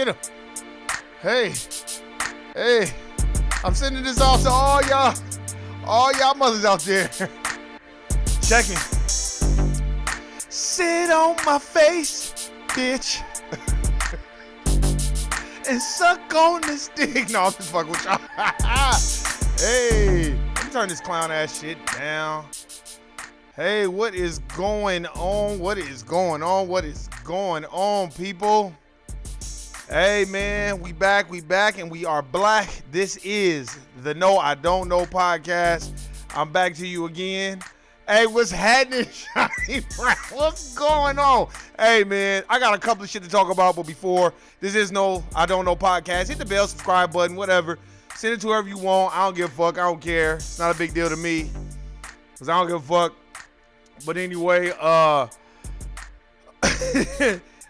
Get him. Hey. I'm sending this off to all y'all mothers out there. Check me. Sit on my face, bitch. And suck on this dick. No, I'm just fucking with y'all. Hey, let me turn this clown ass shit down. Hey, what is going on? What is going on, people? Hey, man, we back, and we are black. This is the No I Don't Know podcast. I'm back to you again. Hey, what's happening, Shiny Brown? What's going on? Hey, man, I got a couple of shit to talk about, but before, this is No I Don't Know podcast. Hit the bell, subscribe button, whatever. Send it to whoever you want. I don't give a fuck. I don't care. It's not a big deal to me, because I don't give a fuck. But anyway,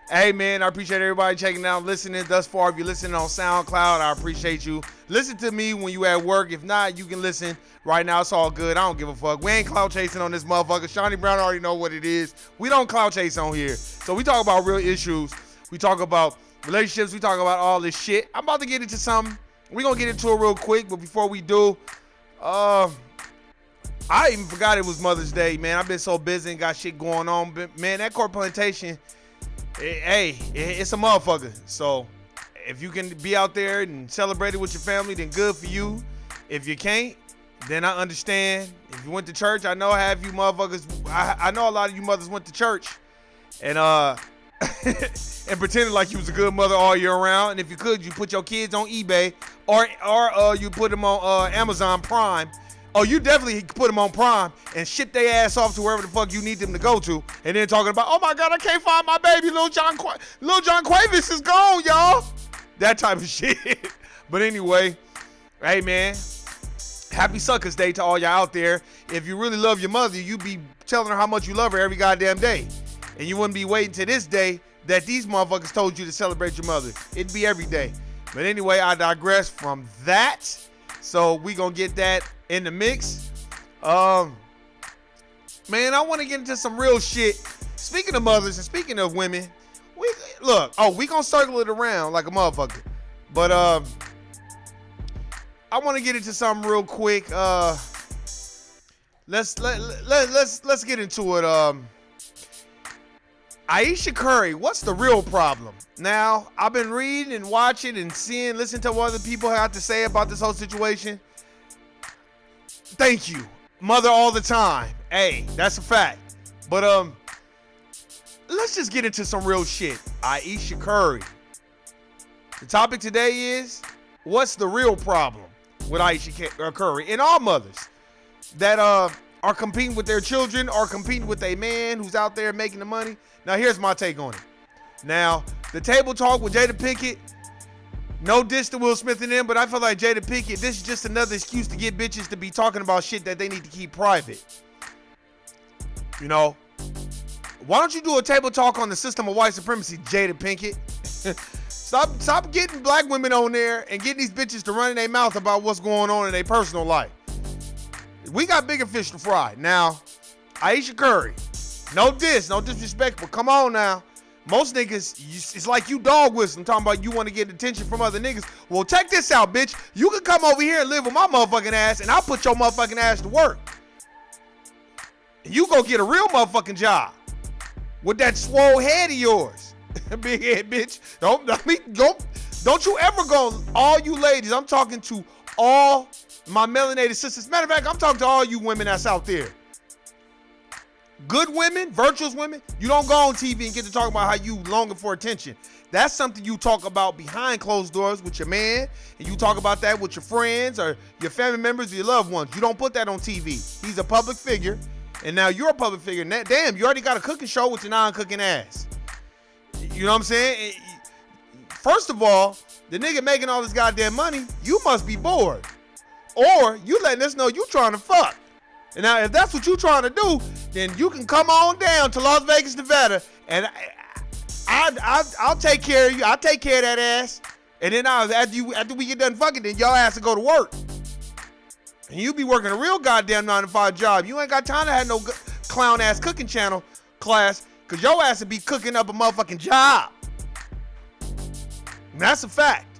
hey, man, I appreciate everybody checking out, listening thus far. If you're listening on SoundCloud, I appreciate you. Listen to me when you at work. If not, you can listen right now. It's all good. I don't give a fuck. We ain't clout chasing on this motherfucker. Shiny Brown already know what it is. We don't clout chase on here. So we talk about real issues. We talk about relationships. We talk about all this shit. I'm about to get into something. We're going to get into it real quick. But before we do, I even forgot it was Mother's Day, man. I've been so busy and got shit going on. But, man, that court plantation, it's a motherfucker. So if you can be out there and celebrate it with your family, then good for you. If you can't, then I understand. If you went to church, I know half you motherfuckers, I know a lot of you mothers went to church and and pretended like you was a good mother all year round. And if you could, you put your kids on eBay or you put them on Amazon Prime. Oh, you definitely put them on Prime and ship their ass off to wherever the fuck you need them to go to. And then talking about, oh my God, I can't find my baby. Lil John Quavis is gone, y'all. That type of shit. But anyway, hey, man, happy Suckers Day to all y'all out there. If you really love your mother, you be telling her how much you love her every goddamn day. And you wouldn't be waiting to this day that these motherfuckers told you to celebrate your mother. It'd be every day. But anyway, I digress from that. So we gonna get that in the mix. Man, I want to get into some real shit. Speaking of mothers and speaking of women, we gonna circle it around like a motherfucker. But I want to get into something real quick. Let's get into it. Ayesha Curry, what's the real problem? Now, I've been reading and watching and listening to what other people have to say about this whole situation. Thank you, mother, all the time. Hey, that's a fact. But let's just get into some real shit. Ayesha Curry. The topic today is, what's the real problem with Ayesha Curry and all mothers that are competing with their children or competing with a man who's out there making the money? Now, here's my take on it. Now, the table talk with Jada Pinkett, no diss to Will Smith and them, but I feel like Jada Pinkett, this is just another excuse to get bitches to be talking about shit that they need to keep private. You know? Why don't you do a table talk on the system of white supremacy, Jada Pinkett? Stop getting black women on there and getting these bitches to run in their mouth about what's going on in their personal life. We got bigger fish to fry. Now, Ayesha Curry, no disrespect, but come on now. Most niggas, it's like you dog whistling, talking about you want to get attention from other niggas. Well, check this out, bitch. You can come over here and live with my motherfucking ass, and I'll put your motherfucking ass to work. And you go get a real motherfucking job with that swole head of yours. Big head, bitch. Don't you ever go, all you ladies, I'm talking to all my melanated sisters. Matter of fact, I'm talking to all you women that's out there. Good women, virtuous women, you don't go on TV and get to talk about how you longing for attention. That's something you talk about behind closed doors with your man, and you talk about that with your friends or your family members or your loved ones. You don't put that on TV. He's a public figure, and now you're a public figure. Damn, you already got a cooking show with your non-cooking ass. You know what I'm saying? First of all, the nigga making all this goddamn money, you must be bored. Or you letting us know you trying to fuck. And now, if that's what you're trying to do, then you can come on down to Las Vegas, Nevada, and I'll take care of you. I'll take care of that ass. And then after we get done fucking, then y'all ass to go to work. And you be working a real goddamn 9-to-5 job. You ain't got time to have no clown ass cooking channel class, because your ass would be cooking up a motherfucking job. And that's a fact.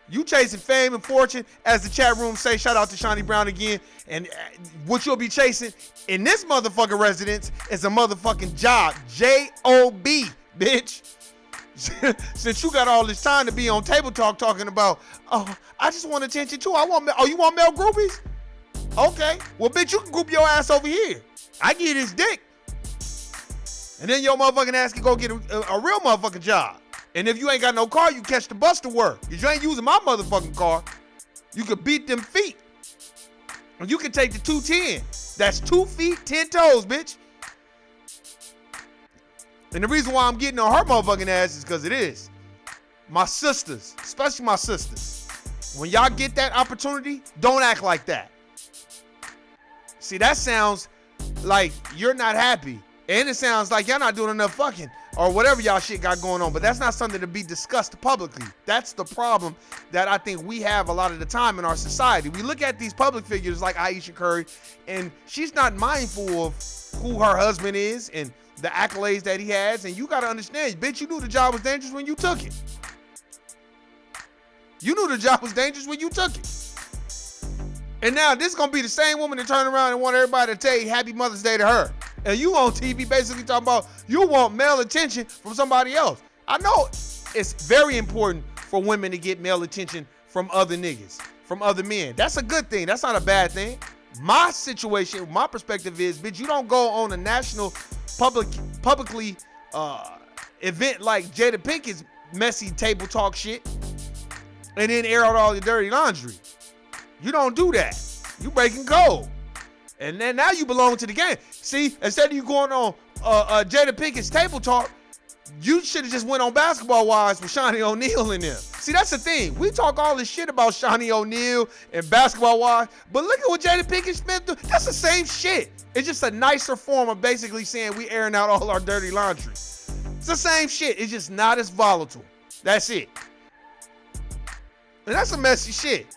You chasing fame and fortune, as the chat room say, shout out to Shawnee Brown again, and what you'll be chasing in this motherfucking residence is a motherfucking job. J-O-B, bitch. Since you got all this time to be on Table Talk talking about, oh, I just want attention too. You want male groupies? Okay. Well, bitch, you can group your ass over here. I give you this dick. And then your motherfucking ass can go get a real motherfucking job. And if you ain't got no car, you catch the bus to work. Because you ain't using my motherfucking car. You could beat them feet. And you can take the 210. That's 2 feet, 10 toes, bitch. And the reason why I'm getting on her motherfucking ass is because it is. My sisters, especially my sisters, when y'all get that opportunity, don't act like that. See, that sounds like you're not happy. And it sounds like y'all not doing enough fucking or whatever y'all shit got going on. But that's not something to be discussed publicly. That's the problem that I think we have a lot of the time in our society. We look at these public figures like Ayesha Curry, and she's not mindful of who her husband is and the accolades that he has. And you got to understand, bitch, you knew the job was dangerous when you took it. You knew the job was dangerous when you took it. And now this is going to be the same woman that turn around and want everybody to tell you Happy Mother's Day to her. And you on TV basically talking about you want male attention from somebody else. I know it's very important for women to get male attention from other niggas, from other men. That's a good thing. That's not a bad thing. My situation, my perspective is, bitch, you don't go on a national publicly event like Jada Pinkett's messy table talk shit and then air out all your dirty laundry. You don't do that. You breaking code. And then now you belong to the game. See, instead of you going on Jada Pinkett's table talk, you should have just went on Basketball Wives with Shawnee O'Neal and them. See, that's the thing. We talk all this shit about Shawnee O'Neal and Basketball Wives, but look at what Jada Pinkett Smith do. That's the same shit. It's just a nicer form of basically saying we airing out all our dirty laundry. It's the same shit. It's just not as volatile. That's it. And that's some messy shit.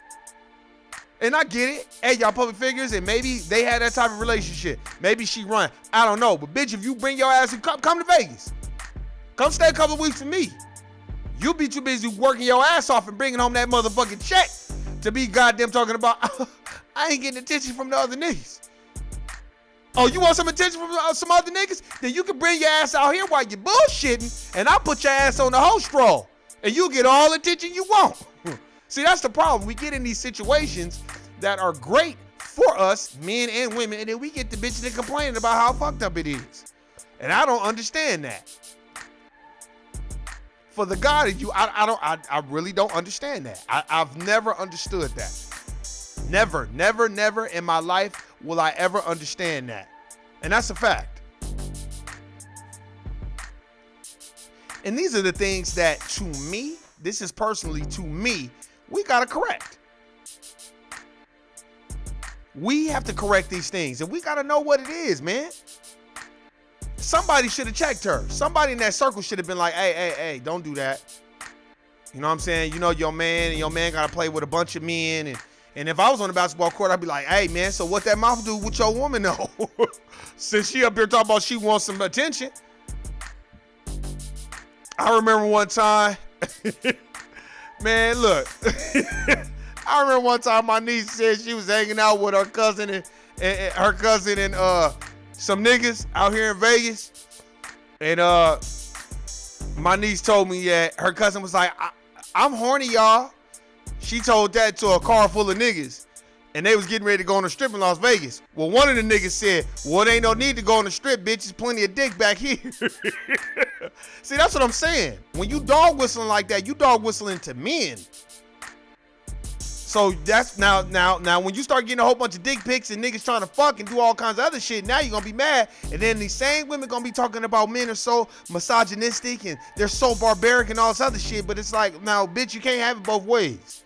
And I get it. Hey, y'all public figures, and maybe they had that type of relationship. Maybe she run. I don't know. But bitch, if you bring your ass and come to Vegas. Come stay a couple of weeks with me. You'll be too busy working your ass off and bringing home that motherfucking check to be goddamn talking about, I ain't getting attention from the other niggas. Oh, you want some attention from some other niggas? Then you can bring your ass out here while you're bullshitting, and I'll put your ass on the host roll, and you'll get all the attention you want. See, that's the problem. We get in these situations that are great for us, men and women, and then we get the bitches and complaining about how fucked up it is. And I don't understand that. For the God of you, I really don't understand that. I've never understood that. Never in my life will I ever understand that. And that's a fact. And these are the things that, to me, this is personally to me, we gotta correct. We have to correct these things, and we gotta know what it is, man. Somebody should have checked her. Somebody in that circle should have been like, hey, don't do that. You know what I'm saying? You know your man gotta play with a bunch of men, and if I was on the basketball court, I'd be like, hey man, so what that mouth do with your woman though? Since she up here talking about she wants some attention. I remember one time, man, look. I remember one time my niece said she was hanging out with her cousin and some niggas out here in Vegas. And my niece told me that her cousin was like, I'm horny, y'all. She told that to a car full of niggas. And they was getting ready to go on the strip in Las Vegas. Well, one of the niggas said, well, there ain't no need to go on the strip, bitch. There's plenty of dick back here. See, that's what I'm saying. When you dog whistling like that, you dog whistling to men. So that's now when you start getting a whole bunch of dick pics and niggas trying to fuck and do all kinds of other shit, now you're gonna be mad. And then these same women gonna be talking about men are so misogynistic and they're so barbaric and all this other shit. But it's like, now, bitch, you can't have it both ways.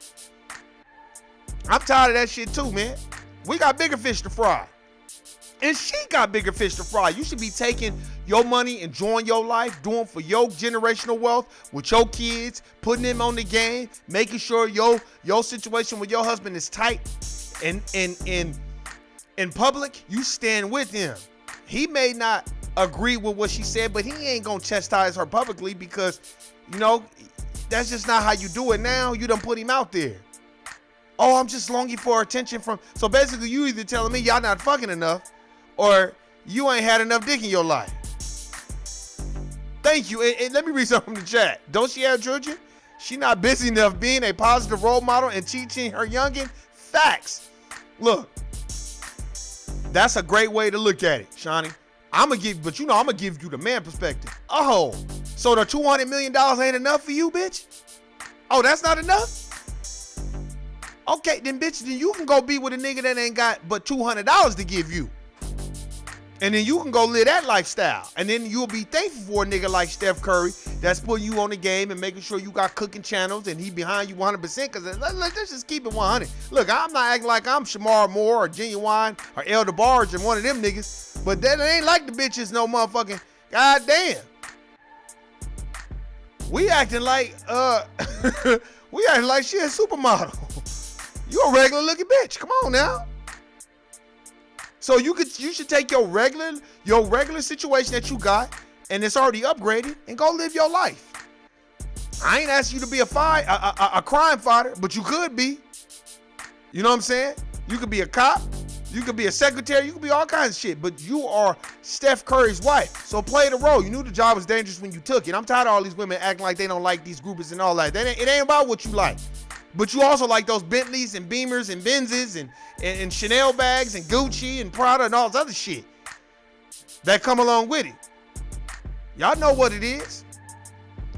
I'm tired of that shit too, man. We got bigger fish to fry. And she got bigger fish to fry. You should be taking your money, enjoying your life, doing for your generational wealth with your kids, putting them on the game, making sure your situation with your husband is tight. And in public, you stand with him. He may not agree with what she said, but he ain't gonna chastise her publicly because, you know, that's just not how you do it now. You done put him out there. Oh, I'm just longing for attention from. So basically, you either telling me y'all not fucking enough, or you ain't had enough dick in your life. Thank you. And let me read something from the chat. Don't she have children? She not busy enough being a positive role model and teaching her youngin' facts. Look, that's a great way to look at it, Shawnee. I'm gonna give you the man perspective. Oh, so the $200 million ain't enough for you, bitch? Oh, that's not enough? Okay, then bitch, then you can go be with a nigga that ain't got but $200 to give you. And then you can go live that lifestyle. And then you'll be thankful for a nigga like Steph Curry that's putting you on the game and making sure you got cooking channels and he behind you 100%. Because let's just keep it 100. Look, I'm not acting like I'm Shamar Moore or Genuine or El DeBarge and one of them niggas. But that ain't like the bitches no motherfucking goddamn. We acting like she a supermodel. You a regular looking bitch. Come on now. So you should take your regular situation that you got and it's already upgraded and go live your life. I ain't asking you to be a crime fighter, but you could be. You know what I'm saying? You could be a cop, you could be a secretary, you could be all kinds of shit, but you are Steph Curry's wife. So play the role. You knew the job was dangerous when you took it. I'm tired of all these women acting like they don't like these groupies and all that. It ain't about what you like. But you also like those Bentleys and Beamers and Benzes and Chanel bags and Gucci and Prada and all this other shit that come along with it. Y'all know what it is.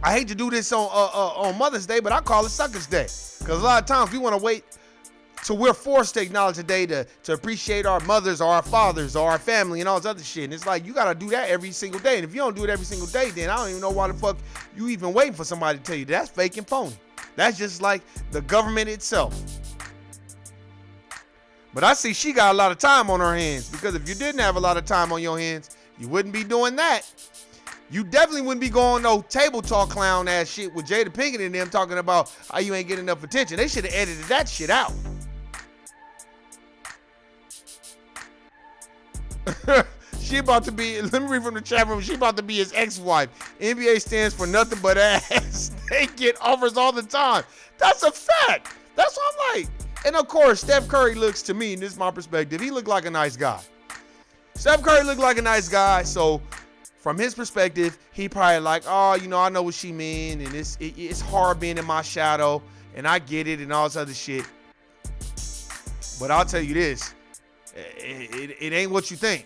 I hate to do this on Mother's Day, but I call it Suckers Day. Because a lot of times we want to wait till we're forced to acknowledge a day to appreciate our mothers or our fathers or our family and all this other shit. And it's like, you got to do that every single day. And if you don't do it every single day, then I don't even know why the fuck you even waiting for somebody to tell you. That's fake and phony. That's just like the government itself. But I see she got a lot of time on her hands, because if you didn't have a lot of time on your hands, you wouldn't be doing that. You definitely wouldn't be going no table talk clown ass shit with Jada Pinkett and them talking about how you ain't getting enough attention. They should have edited that shit out. She about to be, let me read from the chat room, she about to be his ex-wife. NBA stands for nothing but ass. They get offers all the time. That's a fact. That's what I'm like. And of course, Steph Curry looks, to me, and this is my perspective, he looked like a nice guy. Steph Curry looked like a nice guy, so from his perspective, he probably like, oh, you know, I know what she mean, and it's hard being in my shadow, and I get it, and all this other shit. But I'll tell you this, it ain't what you think.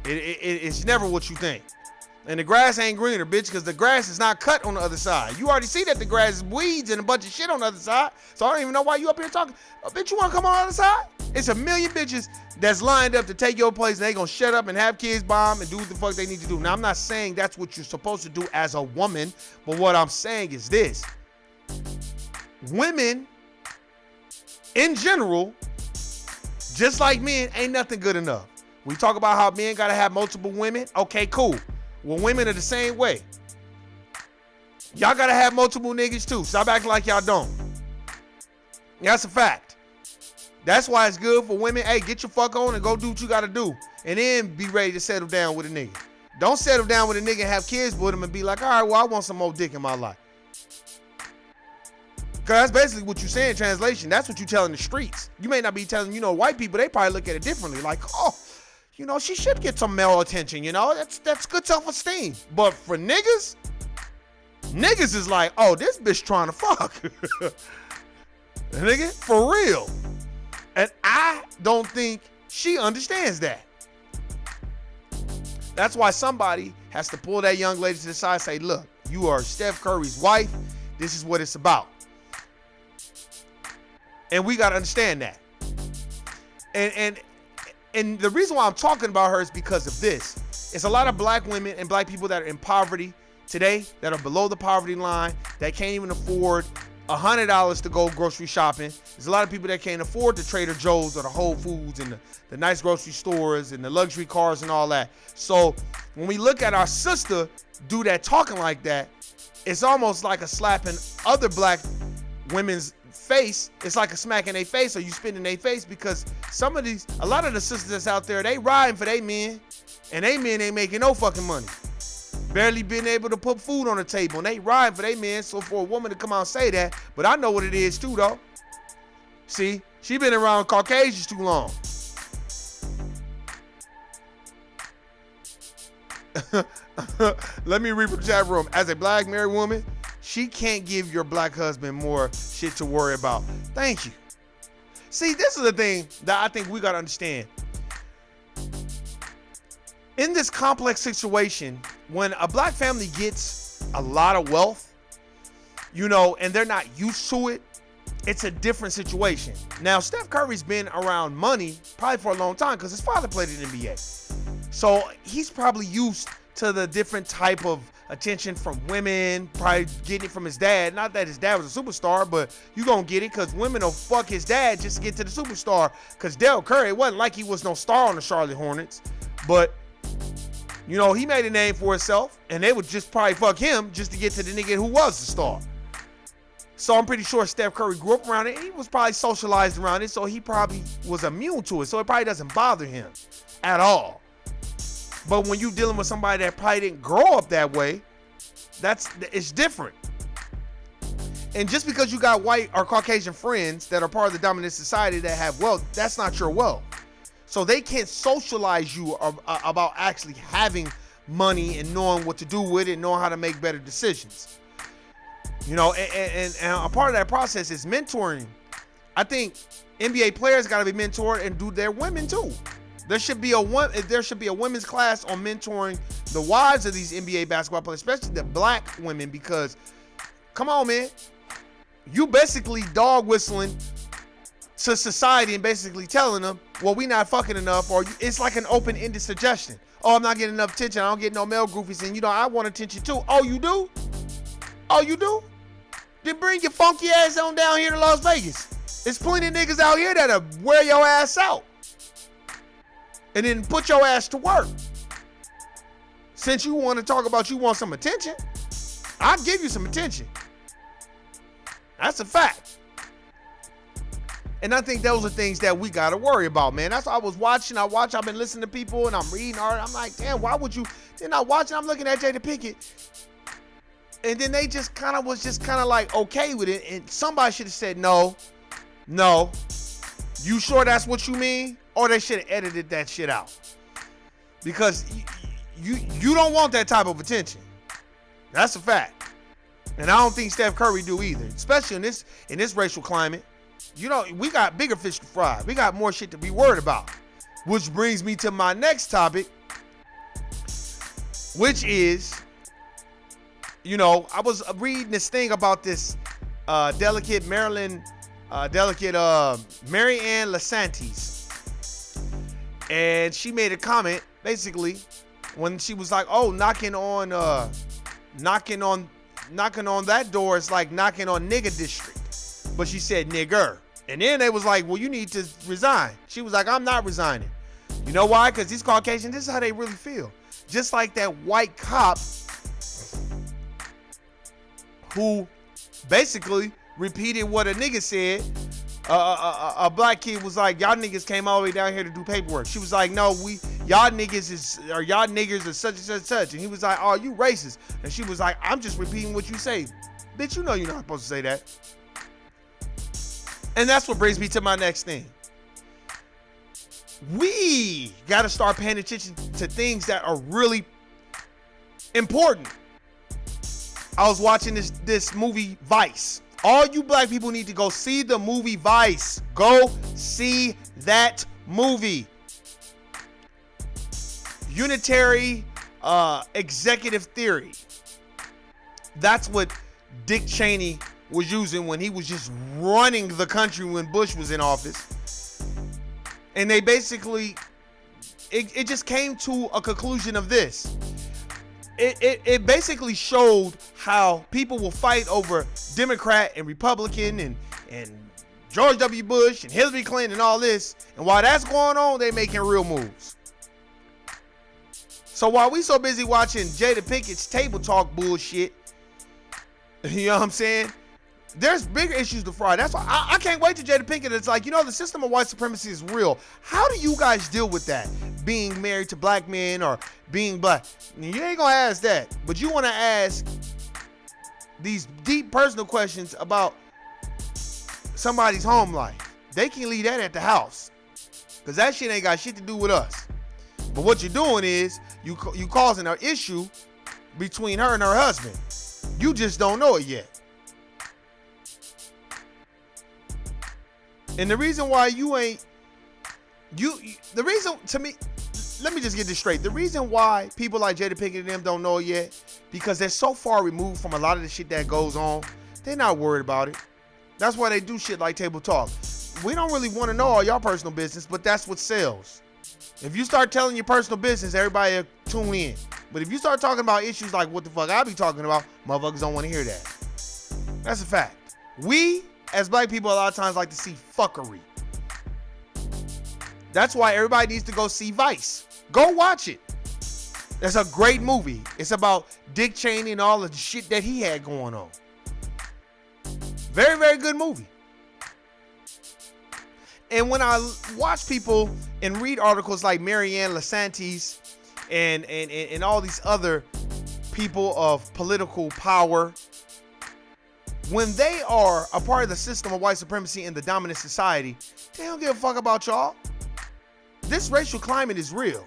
It's never what you think. And the grass ain't greener, bitch, because the grass is not cut on the other side. You already see that the grass is weeds and a bunch of shit on the other side. So I don't even know why you up here talking. Bitch, you want to come on the other side? It's a million bitches that's lined up to take your place, and they going to shut up and have kids bomb and do what the fuck they need to do. Now, I'm not saying that's what you're supposed to do as a woman, but what I'm saying is this. Women, in general, just like men, ain't nothing good enough. We talk about how men got to have multiple women. Okay, cool. Well, women are the same way. Y'all got to have multiple niggas too. Stop acting like y'all don't. That's a fact. That's why it's good for women. Hey, get your fuck on and go do what you got to do. And then be ready to settle down with a nigga. Don't settle down with a nigga and have kids with him and be like, all right, well, I want some more dick in my life. Because that's basically what you're saying, translation. That's what you telling the streets. You may not be telling, white people, they probably look at it differently. Like, oh, she should get some male attention, That's good self-esteem. But for niggas is like, oh, this bitch trying to fuck. Nigga, for real. And I don't think she understands that. That's why somebody has to pull that young lady to the side and say, look, you are Steph Curry's wife. This is what it's about. And we got to understand that. And the reason why I'm talking about her is because of this. It's a lot of black women and black people that are in poverty today, that are below the poverty line, that can't even afford $100 to go grocery shopping. There's a lot of people that can't afford the Trader Joe's or the Whole Foods and the nice grocery stores and the luxury cars and all that. So when we look at our sister do that talking like that, it's almost like a slap in other black women's face. It's like a smack in their face, or you spit in their face, because a lot of the sisters that's out there, they riding for their men, and they men ain't making no fucking money. barely been able to put food on the table, and they riding for their man. So for a woman to come out and say that, but I know what it is too, though. See, she been around Caucasians too long. Let me read from the chat room. As a black married woman, she can't give your black husband more shit to worry about. Thank you. See, this is the thing that I think we got to understand. In this complex situation, when a black family gets a lot of wealth, you know, and they're not used to it, it's a different situation. Now, Steph Curry's been around money probably for a long time because his father played in the NBA. So he's probably used to the different type of attention from women, probably getting it from his dad. Not that his dad was a superstar, but you gonna get it because women will fuck his dad just to get to the superstar. Because Dell Curry, it wasn't like he was no star on the Charlotte Hornets, but you know, he made a name for himself, and they would just probably fuck him just to get to the nigga who was the star. So I'm pretty sure Steph Curry grew up around it. He was probably socialized around it, so he probably was immune to it. So it probably doesn't bother him at all. But when you're dealing with somebody that probably didn't grow up that way, it's different. And just because you got white or Caucasian friends that are part of the dominant society that have wealth, that's not your wealth. So they can't socialize you about actually having money and knowing what to do with it and knowing how to make better decisions. You know, and a part of that process is mentoring. I think NBA players got to be mentored and do their women too. There should be a women's class on mentoring the wives of these NBA basketball players, especially the black women, because come on, man, you basically dog whistling to society and basically telling them, well, we not fucking enough, or it's like an open-ended suggestion. Oh, I'm not getting enough attention. I don't get no male groupies, and you know I want attention too. Oh, you do? Oh, you do? Then bring your funky ass on down here to Las Vegas. There's plenty of niggas out here that'll wear your ass out. And then put your ass to work. Since you want to talk about you want some attention, I'll give you some attention. That's a fact. And I think those are things that we got to worry about, man. That's why I was watching. I've been listening to people and I'm reading art. I'm like, damn, why would you? Then I'm watching, I'm looking at Jada Pinkett. And then they just kind of like okay with it. And somebody should have said, no. You sure that's what you mean? Or they should have edited that shit out. Because you don't want that type of attention. That's a fact. And I don't think Steph Curry do either. Especially in this racial climate. You know, we got bigger fish to fry. We got more shit to be worried about. Which brings me to my next topic. Which is, you know, I was reading this thing about this delicate Mary Ann LaSantis. And she made a comment basically when she was like, oh, knocking on that door is like knocking on nigger district. But she said nigger. And then they was like, well, you need to resign. She was like, I'm not resigning. You know why? Because these Caucasians, this is how they really feel. Just like that white cop who basically repeated what a nigga said. A black kid was like, y'all niggas came all the way down here to do paperwork. She was like, no, y'all niggers is such and such and such. And he was like, oh, you racist. And she was like, I'm just repeating what you say. Bitch, you know you're not supposed to say that. And that's what brings me to my next thing. We got to start paying attention to things that are really important. I was watching this movie Vice. All you black people need to go see the movie Vice. Go see that movie. Unitary executive theory. That's what Dick Cheney was using when he was just running the country when Bush was in office. And they basically, it just came to a conclusion of this. It basically showed how people will fight over Democrat and Republican and George W. Bush and Hillary Clinton and all this. And while that's going on, they making real moves. So while we so busy watching Jada Pinkett's table talk bullshit, you know what I'm saying? There's bigger issues to fry. That's why I can't wait to Jada Pinkett. It's like, the system of white supremacy is real. How do you guys deal with that? Being married to black men or being black. You ain't gonna ask that, but you want to ask these deep personal questions about somebody's home life. They can leave that at the house, because that shit ain't got shit to do with us. But what you're doing is you causing an issue between her and her husband. You just don't know it yet. And the reason why the reason to me, let me just get this straight. The reason why people like Jada Pinkett and them don't know it yet, because they're so far removed from a lot of the shit that goes on. They're not worried about it. That's why they do shit like Table Talk. We don't really want to know all y'all personal business, but that's what sells. If you start telling your personal business, everybody will tune in. But if you start talking about issues like what the fuck I be talking about, motherfuckers don't want to hear that. That's a fact. We, as black people, a lot of times like to see fuckery. That's why everybody needs to go see Vice. Go watch it. It's a great movie. It's about Dick Cheney and all the shit that he had going on. Very, very good movie. And when I watch people and read articles like Marianne LaSantis and all these other people of political power, when they are a part of the system of white supremacy in the dominant society, they don't give a fuck about y'all. This racial climate is real.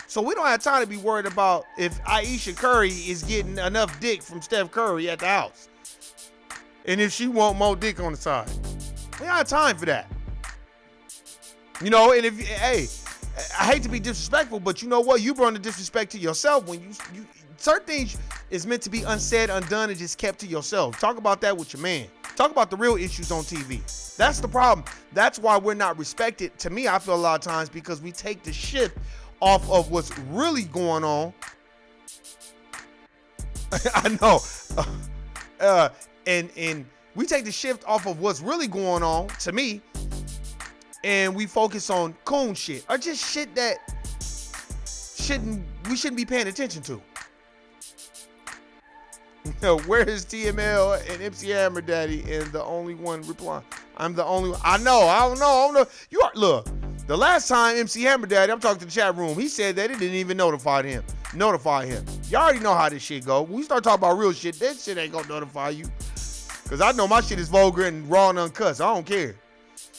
So we don't have time to be worried about if Ayesha Curry is getting enough dick from Steph Curry at the house. And if she want more dick on the side. We don't have time for that. And if, hey, I hate to be disrespectful, but you know what? You brought the disrespect to yourself when you certain things is meant to be unsaid, undone, and just kept to yourself. Talk about that with your man. Talk about the real issues on TV. That's the problem. That's why we're not respected. To me, I feel a lot of times because we take the shit off of what's really going on. I know. And we take the shift off of what's really going on, to me, and we focus on coon shit or just shit that we shouldn't be paying attention to. Where is TML and MC Hammer Daddy and the only one replying? I'm the only one. I don't know. You are, look, the last time MC Hammer Daddy, I'm talking to the chat room, he said that it didn't even notify him. Y'all already know how this shit go. When we start talking about real shit, that shit ain't gonna notify you. Cause I know my shit is vulgar and raw and uncut. So I don't care.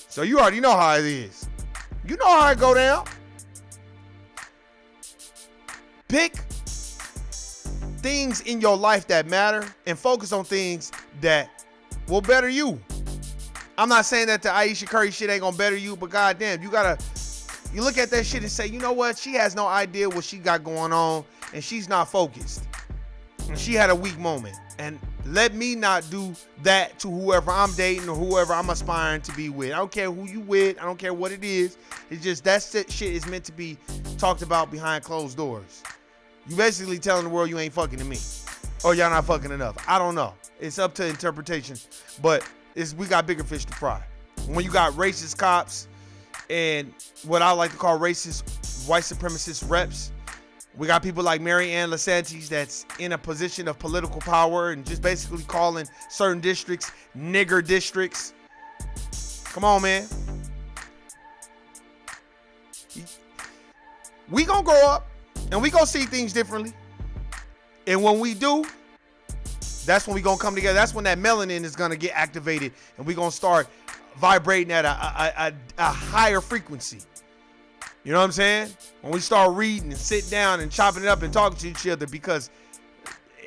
So you already know how it is. You know how it go down. Pick things in your life that matter and focus on things that will better you. I'm not saying that the Ayesha Curry shit ain't gonna better you, but goddamn, you look at that shit and say, you know what? She has no idea what she got going on and she's not focused. And she had a weak moment. And let me not do that to whoever I'm dating or whoever I'm aspiring to be with. I don't care who you with. I don't care what it is. It's just that shit is meant to be talked about behind closed doors. You basically telling the world you ain't fucking to me. Or y'all not fucking enough. I don't know. It's up to interpretation. But we got bigger fish to fry. When you got racist cops and what I like to call racist white supremacist reps, we got people like Marianne LaSantis that's in a position of political power and just basically calling certain districts nigger districts. Come on, man. We gonna grow up and we gonna see things differently. And when we do, that's when we gonna come together. That's when that melanin is gonna get activated and we gonna start vibrating at a higher frequency. You know what I'm saying? When we start reading and sitting down and chopping it up and talking to each other, because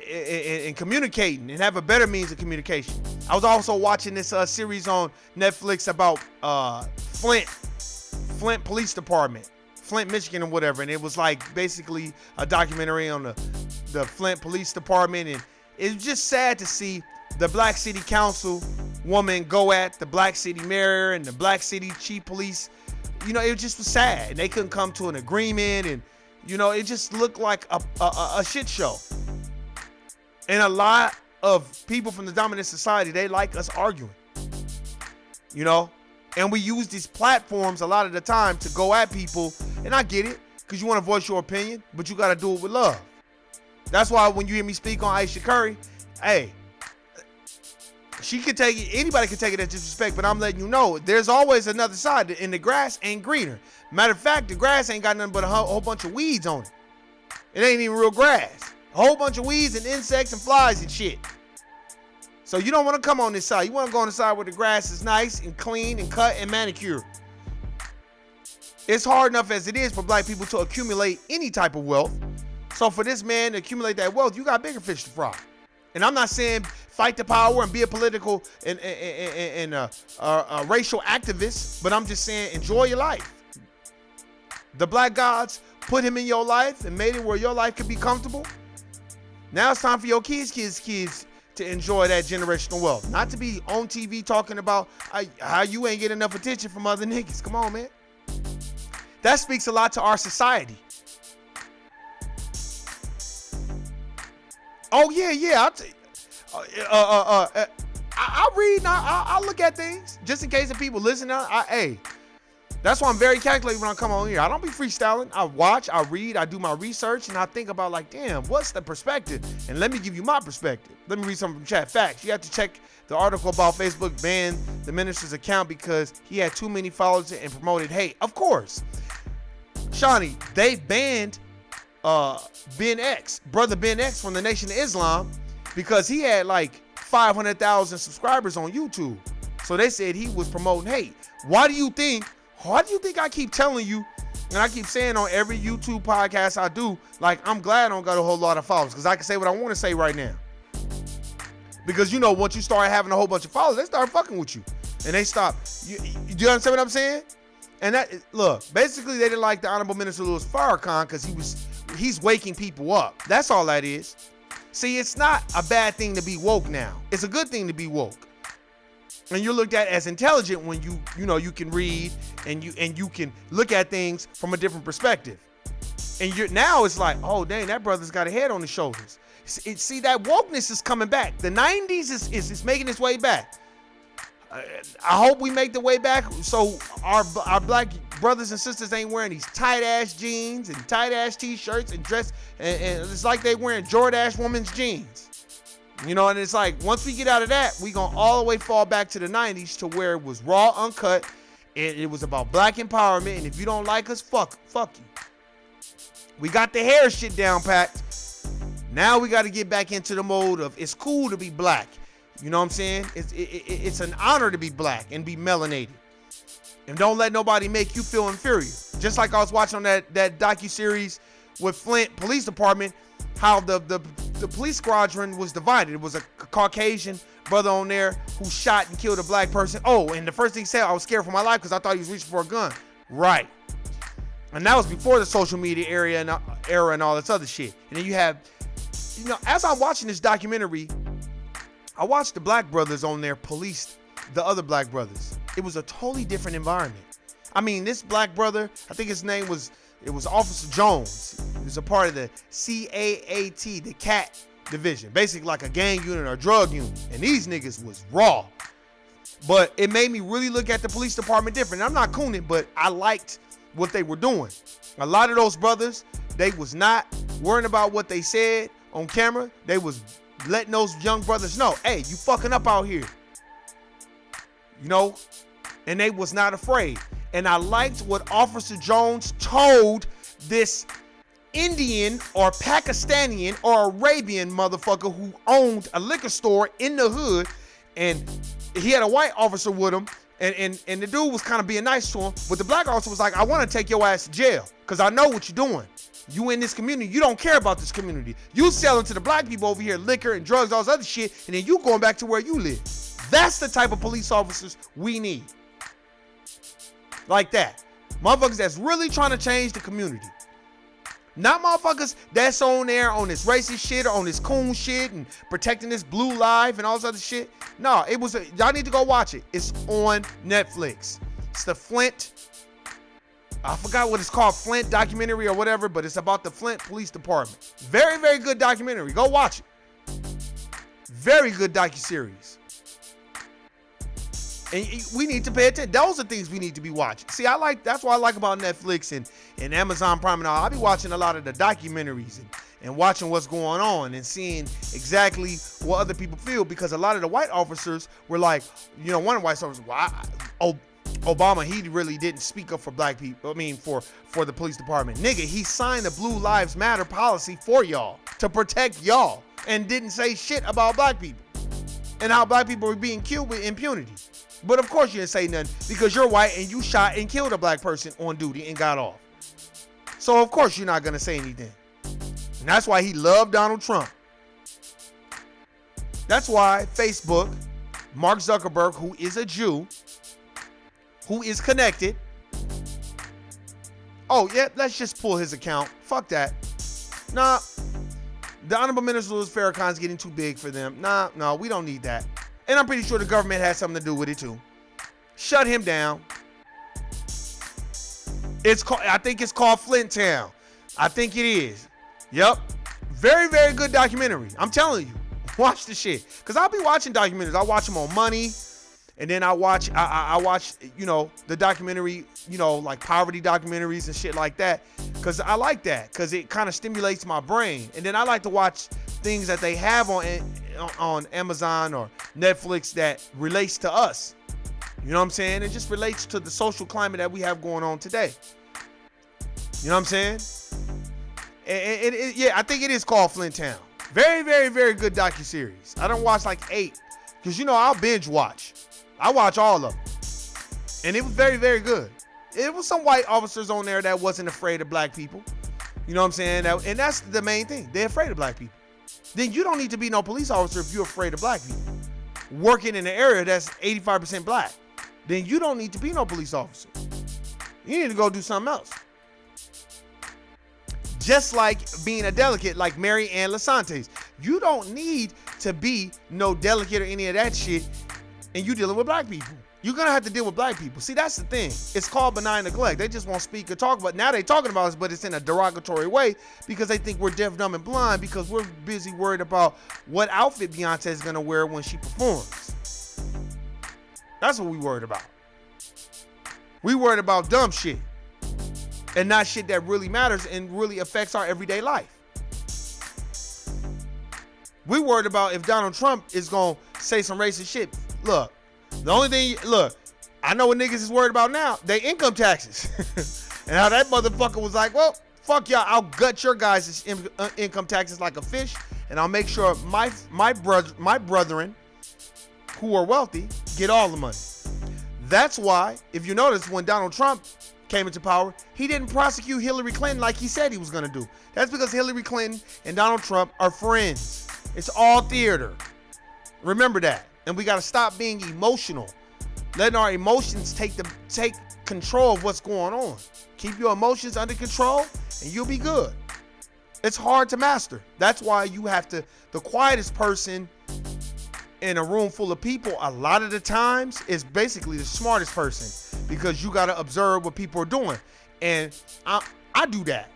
and communicating and have a better means of communication. I was also watching this series on Netflix about Flint Police Department, Flint, Michigan, or whatever, and it was like basically a documentary on the Flint Police Department, and it's just sad to see the Black City Council woman go at the Black City Mayor and the Black City Chief Police. You know, it just was sad. And they couldn't come to an agreement. And, you know, it just looked like a shit show. And a lot of people from the dominant society, they like us arguing. You know? And we use these platforms a lot of the time to go at people. And I get it, because you want to voice your opinion, but you got to do it with love. That's why when you hear me speak on Ayesha Curry, hey, she could take it, anybody could take it as disrespect, but I'm letting you know there's always another side, and the grass ain't greener. Matter of fact, the grass ain't got nothing but a whole bunch of weeds on it. It ain't even real grass. A whole bunch of weeds and insects and flies and shit. So you don't want to come on this side. You want to go on the side where the grass is nice and clean and cut and manicured. It's hard enough as it is for black people to accumulate any type of wealth. So for this man to accumulate that wealth, you got bigger fish to fry. And I'm not saying fight the power and be a political and racial activist, but I'm just saying enjoy your life. The black gods put him in your life and made it where your life could be comfortable. Now it's time for your kids to enjoy that generational wealth. Not to be on TV talking about how you ain't getting enough attention from other niggas. Come on, man. That speaks a lot to our society. Oh yeah. I read. I look at things just in case if people listen. Hey, that's why I'm very calculated when I come on here. I don't be freestyling. I watch, I read, I do my research, and I think about like, damn, what's the perspective? And let me give you my perspective. Let me read something from chat. Facts. You have to check the article about Facebook banned the minister's account because he had too many followers and promoted hate. Of course, Shawnee, they banned Ben X, brother Ben X from the Nation of Islam, because he had like 500,000 subscribers on YouTube. So they said he was promoting hate. Why do you think I keep telling you, and I keep saying on every YouTube podcast I do, like, I'm glad I don't got a whole lot of followers, because I can say what I want to say right now. Because, you know, once you start having a whole bunch of followers, they start fucking with you. And they stop. You understand what I'm saying? And that, look, basically they didn't like the Honorable Minister Louis Farrakhan because he's waking people up. That's all that is. See, it's not a bad thing to be woke now. It's a good thing to be woke. And you're looked at as intelligent when you can read and you can look at things from a different perspective. And now it's like, oh dang, that brother's got a head on his shoulders. See, that wokeness is coming back. The 90s is making its way back. I hope we make the way back so our black brothers and sisters ain't wearing these tight ass jeans and tight ass t-shirts and dress and it's like they wearing Jordache women's jeans. You know, and it's like once we get out of that, we gonna all the way fall back to the 90s to where it was raw, uncut, and it was about black empowerment. And if you don't like us, fuck you. We got the hair shit down packed. Now we got to get back into the mode of it's cool to be black. You know what I'm saying? It's an honor to be black and be melanated. And don't let nobody make you feel inferior. Just like I was watching on that docuseries with Flint Police Department, how the police squadron was divided. It was a Caucasian brother on there who shot and killed a black person. Oh, and the first thing he said, I was scared for my life because I thought he was reaching for a gun. Right. And that was before the social media era and all this other shit. And then you have, you know, as I'm watching this documentary, I watched the black brothers on there police the other black brothers. It was a totally different environment. I mean, this black brother, I think his name was Officer Jones. He was a part of the CAAT, the CAT division, basically like a gang unit or drug unit. And these niggas was raw. But it made me really look at the police department different. I'm not cooning, but I liked what they were doing. A lot of those brothers, they was not worrying about what they said on camera. They was letting those young brothers know, hey, you fucking up out here. You know? And they was not afraid. And I liked what Officer Jones told this Indian or Pakistani or Arabian motherfucker who owned a liquor store in the hood. And he had a white officer with him. And the dude was kind of being nice to him. But the black officer was like, I want to take your ass to jail because I know what you're doing. You in this community. You don't care about this community. You selling to the black people over here liquor and drugs, all this other shit, and then you going back to where you live. That's the type of police officers we need. Like that. Motherfuckers that's really trying to change the community. Not motherfuckers that's on there on this racist shit or on this coon shit and protecting this blue life and all this other shit. No, y'all need to go watch it. It's on Netflix. It's the Flint, I forgot what it's called, Flint documentary or whatever, but it's about the Flint Police Department. Very, very good documentary. Go watch it. Very good docuseries. And we need to pay attention. Those are things we need to be watching. See, that's what I like about Netflix and Amazon Prime and all. I be watching a lot of the documentaries and watching what's going on and seeing exactly what other people feel, because a lot of the white officers were like, one of the white officers, Obama, he really didn't speak up for black people. I mean, for the police department. Nigga, he signed the Blue Lives Matter policy for y'all to protect y'all and didn't say shit about black people and how black people were being killed with impunity. But of course you didn't say nothing because you're white and you shot and killed a black person on duty and got off. So of course you're not going to say anything. And that's why he loved Donald Trump. That's why Facebook, Mark Zuckerberg, who is a Jew, who is connected. Oh, yeah, let's just pull his account. Fuck that. Nah, the Honorable Minister Louis Farrakhan's getting too big for them. No, we don't need that. And I'm pretty sure the government has something to do with it too. Shut him down. I think it's called Flint Town. I think it is. Yep. Very, very good documentary. I'm telling you. Watch the shit. Because I'll be watching documentaries. I watch them on Money. And then I watch, the documentary, like poverty documentaries and shit like that. Because I like that. Because it kind of stimulates my brain. And then I like to watch things that they have on Amazon or Netflix that relates to us. You know what I'm saying? It just relates to the social climate that we have going on today. You know what I'm saying? Yeah, I think it is called Flint Town. Very, very, very good docuseries. I don't watch like 8. Because, I'll binge watch. I watch all of them. And it was very, very good. It was some white officers on there that wasn't afraid of black people. You know what I'm saying? And that's the main thing. They're afraid of black people. Then you don't need to be no police officer if you're afraid of black people. Working in an area that's 85% black. Then you don't need to be no police officer. You need to go do something else. Just like being a delegate like Mary Ann Lasantes. You don't need to be no delegate or any of that shit, and you dealing with black people. You're going to have to deal with black people. See, that's the thing. It's called benign neglect. They just won't speak or talk about it. Now they're talking about us, but it's in a derogatory way because they think we're deaf, dumb, and blind because we're busy worried about what outfit Beyonce is going to wear when she performs. That's what we worried about. We worried about dumb shit and not shit that really matters and really affects our everyday life. We worried about if Donald Trump is going to say some racist shit. Look, the only thing, I know what niggas is worried about now. They income taxes. And how that motherfucker was like, well, fuck y'all. I'll gut your guys' income taxes like a fish. And I'll make sure my brethren who are wealthy get all the money. That's why, if you notice, when Donald Trump came into power, he didn't prosecute Hillary Clinton like he said he was going to do. That's because Hillary Clinton and Donald Trump are friends. It's all theater. Remember that. And we got to stop being emotional. Letting our emotions take control of what's going on. Keep your emotions under control and you'll be good. It's hard to master. That's why you have to, the quietest person in a room full of people a lot of the times is basically the smartest person because you got to observe what people are doing. And I do that.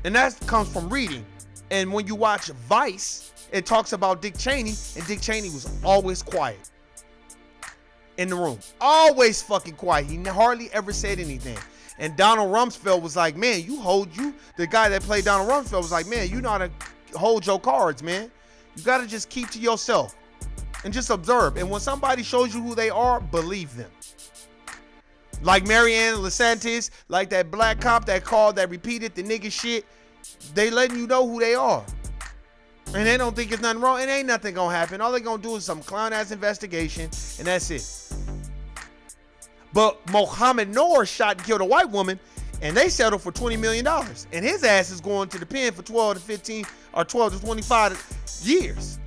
And that comes from reading. And when you watch Vice, it talks about Dick Cheney, and Dick Cheney was always quiet in the room. Always fucking quiet. He hardly ever said anything. And Donald Rumsfeld was like, man, the guy that played Donald Rumsfeld was like, man, you know how to hold your cards, man. You got to just keep to yourself and just observe. And when somebody shows you who they are, believe them. Like Mary Ann Lasantes, like that black cop that repeated the nigga shit. They letting you know who they are. And they don't think it's nothing wrong. It ain't nothing gonna happen. All they gonna do is some clown ass investigation, and that's it. But Mohammed Noor shot and killed a white woman, and they settled for $20 million. And his ass is going to the pen for 12 to 15 or 12 to 25 years.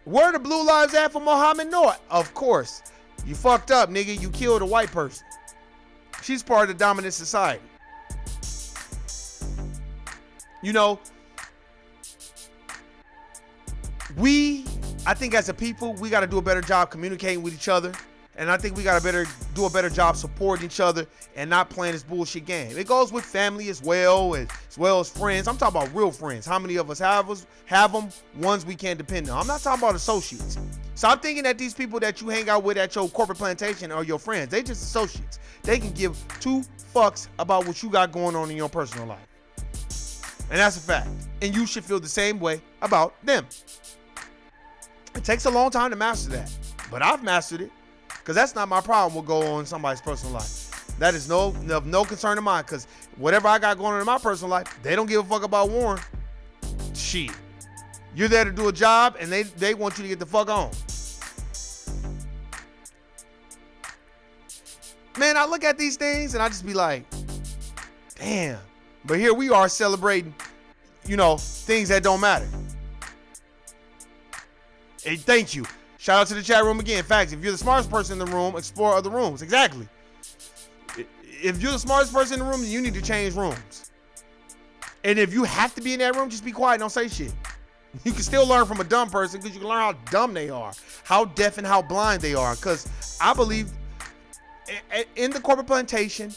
Where are the blue lives at for Mohammed Noor? Of course. You fucked up, nigga. You killed a white person. She's part of the dominant society. I think as a people, we got to do a better job communicating with each other. And I think we got to do a better job supporting each other and not playing this bullshit game. It goes with family as well as friends. I'm talking about real friends. How many of us have them? Ones we can't depend on. I'm not talking about associates. Stop thinking that these people that you hang out with at your corporate plantation are your friends. They just associates. They can give 2 fucks about what you got going on in your personal life. And that's a fact. And you should feel the same way about them. It takes a long time to master that. But I've mastered it. Because that's not my problem what go on in somebody's personal life. That is no concern of mine. Because whatever I got going on in my personal life, they don't give a fuck about Warren. Shit. You're there to do a job, and they want you to get the fuck on. Man, I look at these things, and I just be like, damn. But here we are celebrating, things that don't matter. Hey, thank you. Shout out to the chat room again. Facts, if you're the smartest person in the room, explore other rooms. Exactly. If you're the smartest person in the room, then you need to change rooms. And if you have to be in that room, just be quiet. Don't say shit. You can still learn from a dumb person because you can learn how dumb they are, how deaf and how blind they are. Because I believe in the corporate plantation,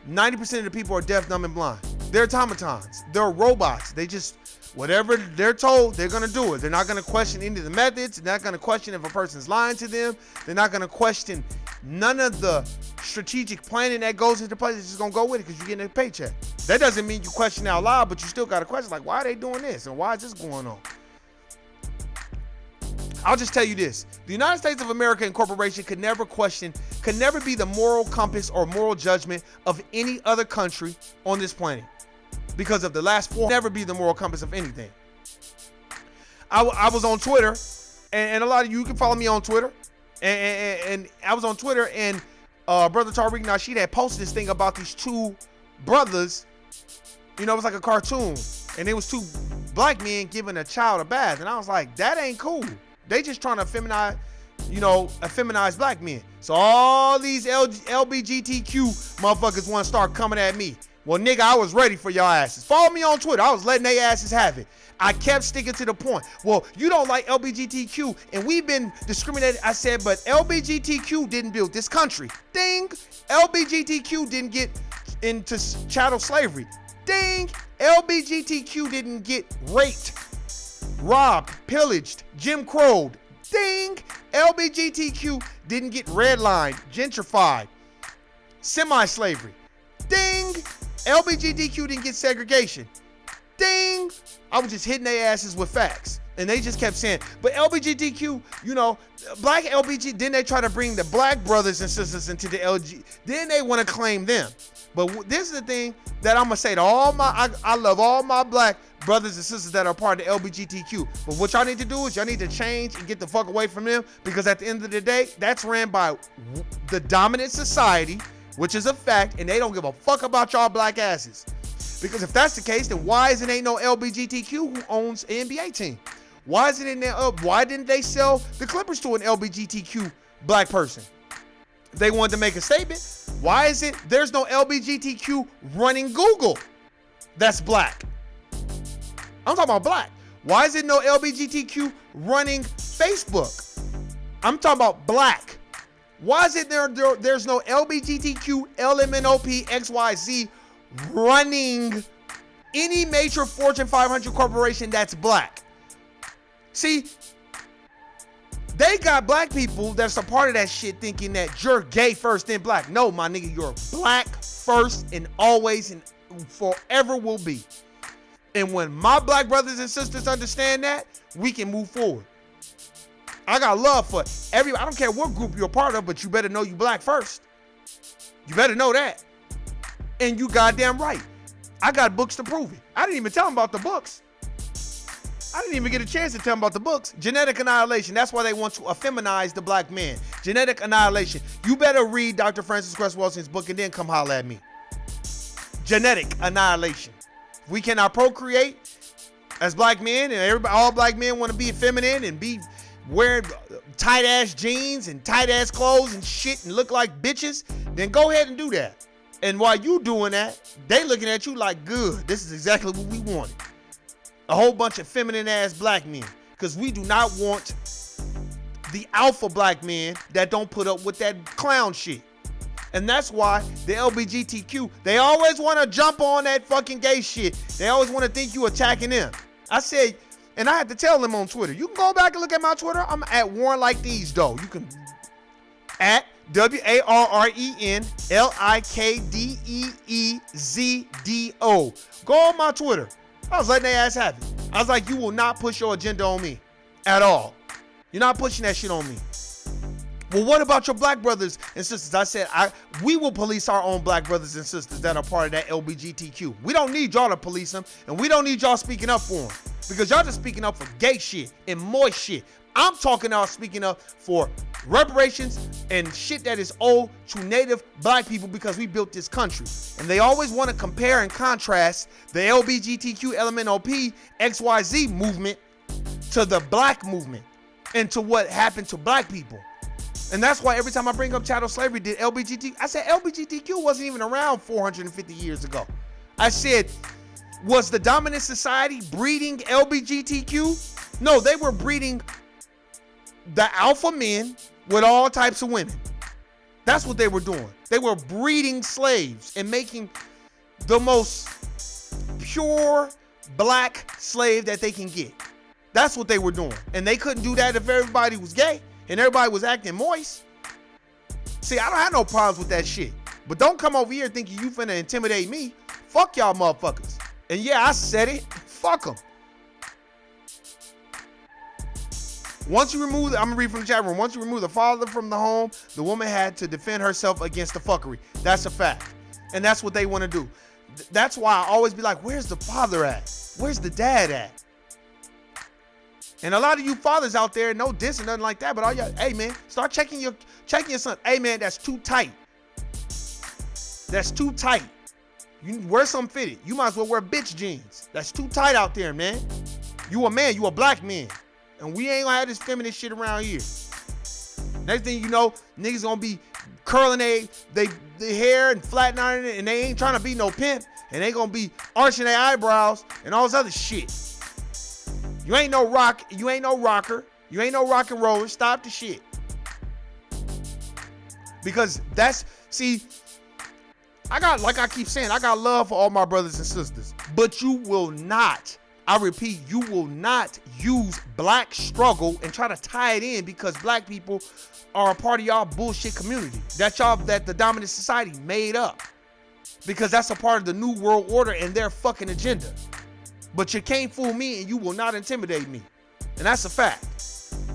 90% of the people are deaf, dumb, and blind. They're automatons. They're robots. They just, whatever they're told, they're going to do it. They're not going to question any of the methods. They're not going to question if a person's lying to them. They're not going to question none of the strategic planning that goes into place. They're just going to go with it because you're getting a paycheck. That doesn't mean you question out loud, but you still got to question, like, why are they doing this? And why is this going on? I'll just tell you this. The United States of America Incorporation could never be the moral compass or moral judgment of any other country on this planet. Because of the last four, never be the moral compass of anything. I was on Twitter, and a lot of you can follow me on Twitter. And I was on Twitter, and Brother Tariq Nasheed had posted this thing about these two brothers. It was like a cartoon. And it was two black men giving a child a bath. And I was like, that ain't cool. They just trying to feminize black men. So all these LBGTQ motherfuckers want to start coming at me. Well, nigga, I was ready for y'all asses. Follow me on Twitter. I was letting they asses have it. I kept sticking to the point. Well, you don't like LBGTQ, and we've been discriminated. I said, but LBGTQ didn't build this country. Ding. LBGTQ didn't get into chattel slavery. Ding. LBGTQ didn't get raped, robbed, pillaged, Jim Crowed. Ding. LBGTQ didn't get redlined, gentrified, semi-slavery. Ding. LBGTQ didn't get segregation. Ding. I was just hitting their asses with facts. And they just kept saying, but LBGTQ, black LBG, then they try to bring the black brothers and sisters into the LG. Then they want to claim them. But this is the thing that I'm going to say to I love all my black brothers and sisters that are part of the LGBTQ. But what y'all need to do is y'all need to change and get the fuck away from them, because at the end of the day, that's ran by the dominant society, which is a fact, and they don't give a fuck about y'all black asses. Because if that's the case, then why ain't no LGBTQ who owns an NBA team? Why didn't they sell the Clippers to an LGBTQ black person? They wanted to make a statement. Why is it there's no LGBTQ running Google that's black? I'm talking about black. Why is it no LGBTQ running Facebook? I'm talking about black. Why is it there's no LGBTQ, LMNOP, XYZ running any major Fortune 500 corporation that's black? See, they got black people that's a part of that shit thinking that you're gay first, then black. No, my nigga, you're black first and always and forever will be. And when my black brothers and sisters understand that, we can move forward. I got love for everybody. I don't care what group you're a part of, but you better know you black first. You better know that. And you goddamn right. I got books to prove it. I didn't even tell them about the books. I didn't even get a chance to tell them about the books. Genetic annihilation. That's why they want to effeminize the black man. Genetic annihilation. You better read Dr. Francis Cress Welsing's book and then come holler at me. Genetic annihilation. We cannot procreate as black men, and all black men want to be feminine and be wearing tight ass jeans and tight ass clothes and shit and look like bitches. Then go ahead and do that. And while you doing that, they looking at you like, good. This is exactly what we wanted. A whole bunch of feminine ass black men, because we do not want the alpha black men that don't put up with that clown shit. And that's why the LGBTQ, they always want to jump on that fucking gay shit. They always want to think you attacking them. I said, and I had to tell them on Twitter, you can go back and look at my Twitter. I'm at Warren Like These though. You can at WARRENLIKDEEZDO. Go on my Twitter. I was letting their ass have it. I was like, you will not push your agenda on me at all. You're not pushing that shit on me. Well, what about your black brothers and sisters? I said, we will police our own black brothers and sisters that are part of that LGBTQ. We don't need y'all to police them, and we don't need y'all speaking up for them, because y'all just speaking up for gay shit and moist shit. I'm talking about speaking up for reparations and shit that is owed to native black people, because we built this country. And they always want to compare and contrast the LGBTQ LMNOP XYZ movement to the black movement and to what happened to black people. And that's why every time I bring up chattel slavery, did LGBTQ, I said LGBTQ wasn't even around 450 years ago. I said, was the dominant society breeding LGBTQ? No, they were breeding the alpha men with all types of women. That's what they were doing. They were breeding slaves and making the most pure black slave that they can get. That's what they were doing. And they couldn't do that if everybody was gay and everybody was acting moist. See, I don't have no problems with that shit. But don't come over here thinking you finna intimidate me. Fuck y'all motherfuckers. And yeah, I said it. Fuck them. Once you remove, I'm gonna read from the chat room. Once you remove the father from the home, the woman had to defend herself against the fuckery. That's a fact. And that's what they wanna do. That's why I always be like, where's the father at? Where's the dad at? And a lot of you fathers out there, no diss and nothing like that, but all y'all, hey man, start checking your son. Hey man, that's too tight. That's too tight. You wear something fitted. You might as well wear bitch jeans. That's too tight out there, man. You a man, you a black man. And we ain't gonna have this feminist shit around here. Next thing you know, niggas gonna be curling they hair and flat ironing it, and they ain't trying to be no pimp, and they gonna be arching their eyebrows and all this other shit. You ain't no rocker, you ain't no rock and roller. Stop the shit. Because see, like I keep saying, I got love for all my brothers and sisters, but you will not, I repeat, you will not use black struggle and try to tie it in because black people are a part of y'all bullshit community that the dominant society made up, because that's a part of the new world order and their fucking agenda. But you can't fool me, and you will not intimidate me. And that's a fact.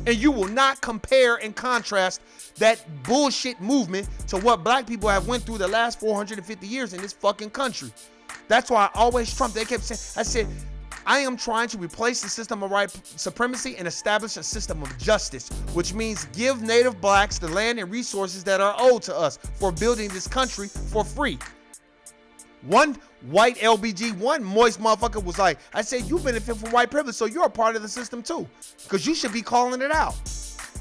And you will not compare and contrast that bullshit movement to what black people have went through the last 450 years in this fucking country. That's why I always trump. They kept saying, I said, I am trying to replace the system of white supremacy and establish a system of justice, which means give native blacks the land and resources that are owed to us for building this country for free. One white LBG, one moist motherfucker was like, I said, you benefit from white privilege, so you're a part of the system too, because you should be calling it out.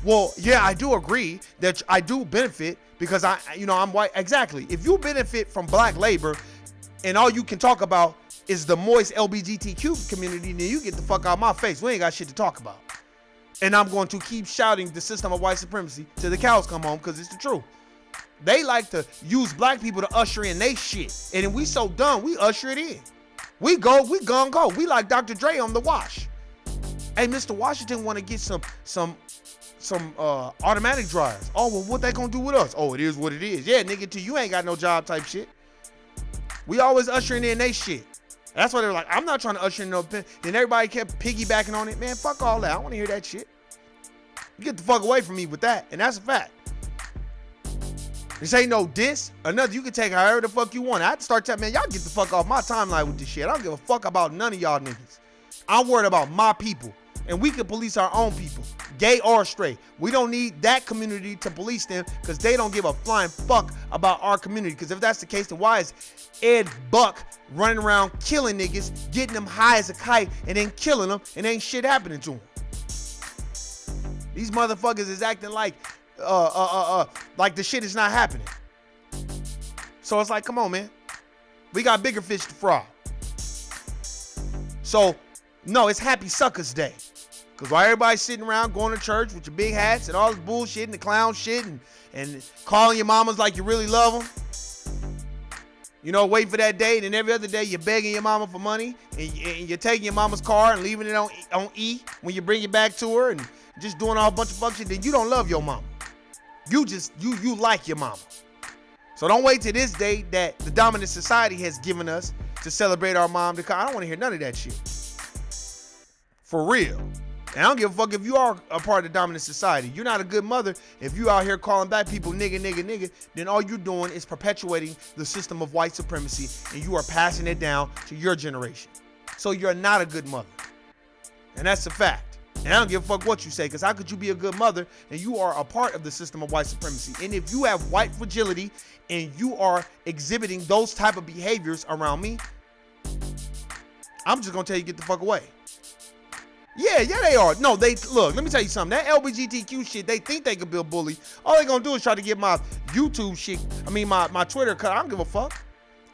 Well, yeah, I do agree that I do benefit because I'm white. Exactly. If you benefit from black labor and all you can talk about is the moist LGBTQ community, then you get the fuck out of my face. We ain't got shit to talk about. And I'm going to keep shouting the system of white supremacy till the cows come home, because it's the truth. They like to use black people to usher in they shit. And then we so dumb, we usher it in. We gon' go. We like Dr. Dre on the wash. Hey, Mr. Washington want to get some automatic dryers. Oh, well, what they gonna do with us? Oh, it is what it is. Yeah, nigga, till you ain't got no job type shit. We always ushering in they shit. That's why they're like, I'm not trying to usher in no pen. And everybody kept piggybacking on it. Man, fuck all that. I don't want to hear that shit. You get the fuck away from me with that. And that's a fact. This ain't no diss. Another, you can take however the fuck you want. I had to start telling, man, y'all get the fuck off my timeline with this shit. I don't give a fuck about none of y'all niggas. I'm worried about my people. And we can police our own people, gay or straight. We don't need that community to police them, because they don't give a flying fuck about our community. Because if that's the case, then why is Ed Buck running around killing niggas, getting them high as a kite, and then killing them, and ain't shit happening to them? These motherfuckers is acting like the shit is not happening. So it's like, come on, man. We got bigger fish to fry. So, no, it's Happy Suckers Day. Because while everybody's sitting around going to church with your big hats and all this bullshit and the clown shit and calling your mamas like you really love them, you know, waiting for that day, and then every other day you're begging your mama for money, and you're taking your mama's car and leaving it on E when you bring it back to her, and just doing a whole bunch of fuck shit, then you don't love your mama. You like your mama. So don't wait till this day that the dominant society has given us to celebrate our mom. I don't want to hear none of that shit. For real. And I don't give a fuck if you are a part of the dominant society. You're not a good mother. If you out here calling black people nigga, nigga, nigga, then all you're doing is perpetuating the system of white supremacy, and you are passing it down to your generation. So you're not a good mother. And that's a fact. And I don't give a fuck what you say, because how could you be a good mother and you are a part of the system of white supremacy? And if you have white fragility and you are exhibiting those type of behaviors around me, I'm just gonna tell you, get the fuck away. Yeah, they are. No, look, let me tell you something. That LGBTQ shit, they think they can be a bully. All they gonna do is try to get my YouTube shit, my Twitter cut. I don't give a fuck.